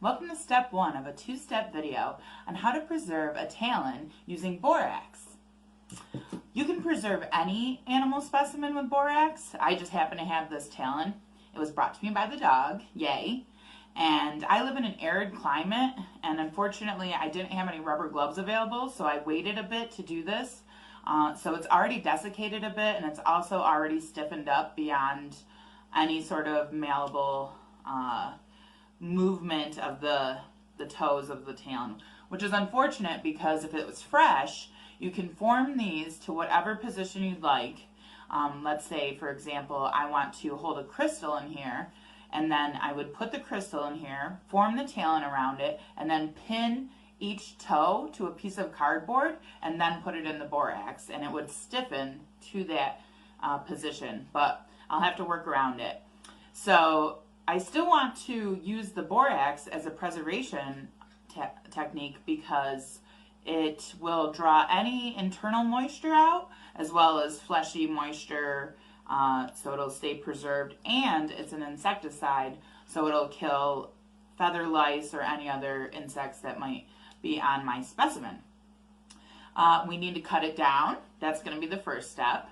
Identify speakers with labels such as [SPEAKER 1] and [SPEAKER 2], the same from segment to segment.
[SPEAKER 1] Welcome to step 1 of a 2-step video on how to preserve a talon using borax. You can preserve any animal specimen with borax. I just happen to have this talon. It was brought to me by the dog, yay. And I live in an arid climate, and unfortunately I didn't have any rubber gloves available, so I waited a bit to do this. So it's already desiccated a bit, and it's also already stiffened up beyond any sort of malleable movement of the toes of the talon, which is unfortunate because if it was fresh, you can form these to whatever position you'd like. Let's say, for example, I want to hold a crystal in here, and then I would put the crystal in here, form the talon around it, and then pin each toe to a piece of cardboard, and then put it in the borax, and it would stiffen to that position, but I'll have to work around it. So I still want to use the borax as a preservation technique because it will draw any internal moisture out as well as fleshy moisture, so it'll stay preserved, and it's an insecticide, so it'll kill feather lice or any other insects that might be on my specimen. We need to cut it down. That's going to be the first step.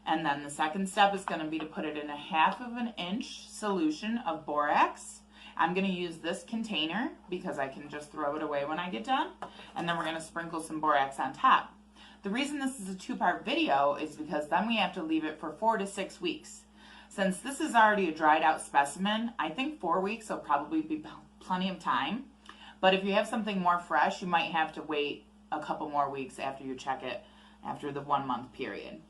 [SPEAKER 1] And then the second step is going to be to put it in a 1/2 inch solution of borax. I'm going to use this container because I can just throw it away when I get done. And then we're going to sprinkle some borax on top. The reason this is a 2-part video is because then we have to leave it for 4 to 6 weeks. Since this is already a dried out specimen, I think 4 weeks will probably be plenty of time. But if you have something more fresh, you might have to wait a couple more weeks after you check it after the 1-month period.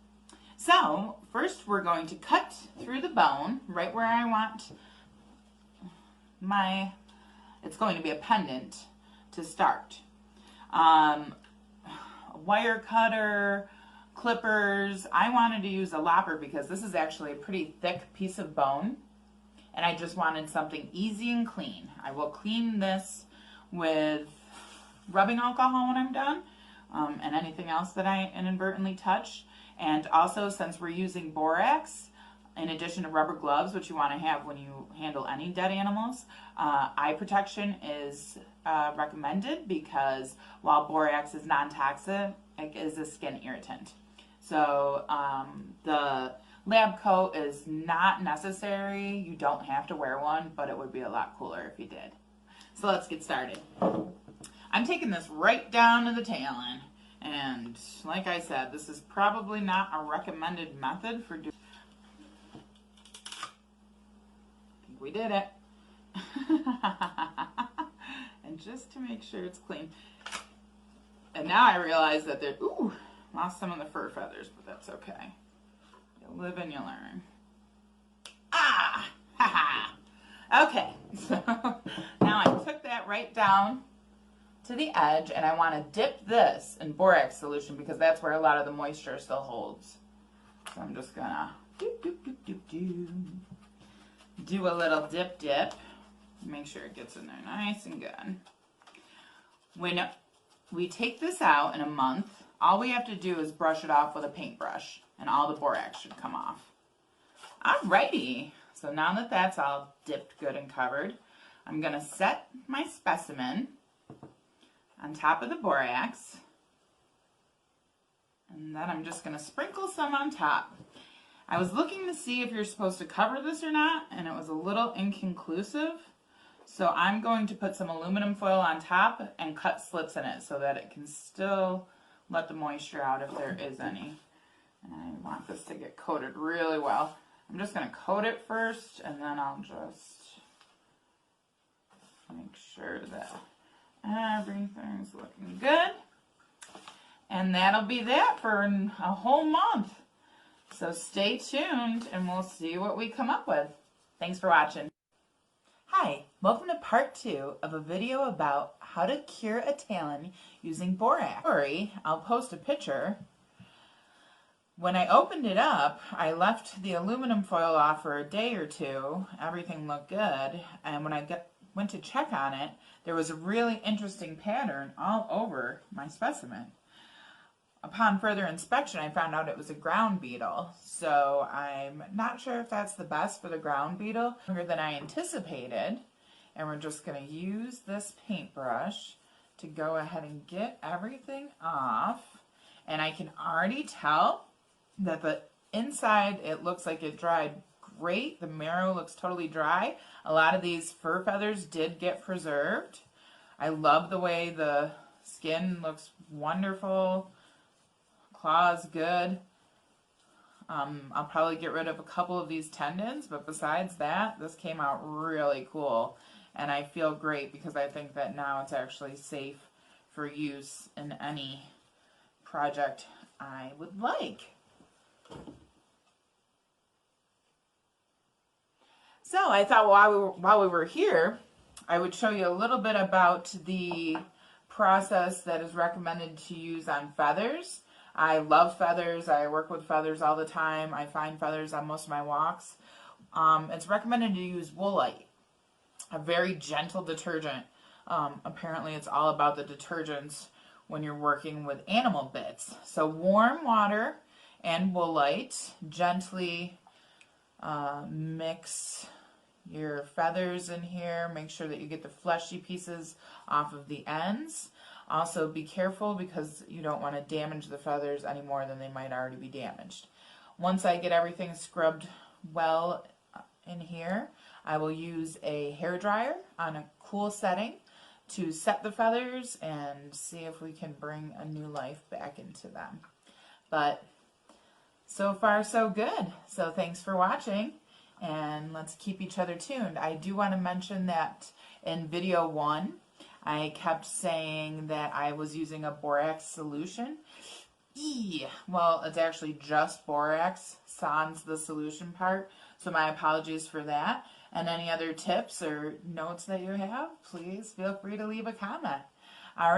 [SPEAKER 1] So first we're going to cut through the bone right where I want it's going to be a pendant to start. Wire cutter, clippers. I wanted to use a lopper because this is actually a pretty thick piece of bone, and I just wanted something easy and clean. I will clean this with rubbing alcohol when I'm done, and anything else that I inadvertently touch. And also, since we're using borax, in addition to rubber gloves, which you want to have when you handle any dead animals, eye protection is recommended because while borax is non-toxic, it is a skin irritant. So the lab coat is not necessary. You don't have to wear one, but it would be a lot cooler if you did. So let's get started. I'm taking this right down to the talon. And like I said, this is probably not a recommended method for doing. We did it. And just to make sure it's clean. And now I realize that there, lost some of the fur feathers, but that's okay. You live and you learn. Ah, ha ha. Okay, so now I took that right down to the edge, and I want to dip this in borax solution because that's where a lot of the moisture still holds. So I'm just gonna do a little dip. Make sure it gets in there nice and good. When we take this out in a month, all we have to do is brush it off with a paintbrush, and all the borax should come off. Alrighty, so now that that's all dipped good and covered, I'm gonna set my specimen on top of the borax, and then I'm just going to sprinkle some on top. I was looking to see if you're supposed to cover this or not, and it was a little inconclusive, so I'm going to put some aluminum foil on top and cut slits in it so that it can still let the moisture out if there is any. And I want this to get coated really well. I'm just going to coat it first, and then I'll just make sure that everything's looking good. And that'll be that for a whole month. So stay tuned and we'll see what we come up with. Thanks for watching. Hi, welcome to part 2 of a video about how to cure a talon using borax. Sorry, I'll post a picture. When I opened it up, I left the aluminum foil off for a day or two. Everything looked good. And when I went to check on it, there was a really interesting pattern all over my specimen. Upon further inspection, I found out it was a ground beetle. So I'm not sure if that's the best for the ground beetle, longer than I anticipated. And we're just going to use this paintbrush to go ahead and get everything off. And I can already tell that the inside, it looks like it dried great. The marrow looks totally dry. A lot of these fur feathers did get preserved. I love the way the skin looks wonderful. Claws good. I'll probably get rid of a couple of these tendons, but besides that, this came out really cool. And I feel great because I think that now it's actually safe for use in any project I would like. So I thought while we were here, I would show you a little bit about the process that is recommended to use on feathers. I love feathers. I work with feathers all the time. I find feathers on most of my walks. It's recommended to use Woolite, a very gentle detergent. Apparently it's all about the detergents when you're working with animal bits. So warm water and Woolite, gently mix your feathers in here. Make sure that you get the fleshy pieces off of the ends. Also be careful because you don't want to damage the feathers any more than they might already be damaged. Once I get everything scrubbed well in here, I will use a hair dryer on a cool setting to set the feathers and see if we can bring a new life back into them. But so far so good. So thanks for watching, and let's keep each other tuned. I do want to mention that in video 1, I kept saying that I was using a borax solution. Well, it's actually just borax, sans the solution part. So my apologies for that. And any other tips or notes that you have, please feel free to leave a comment.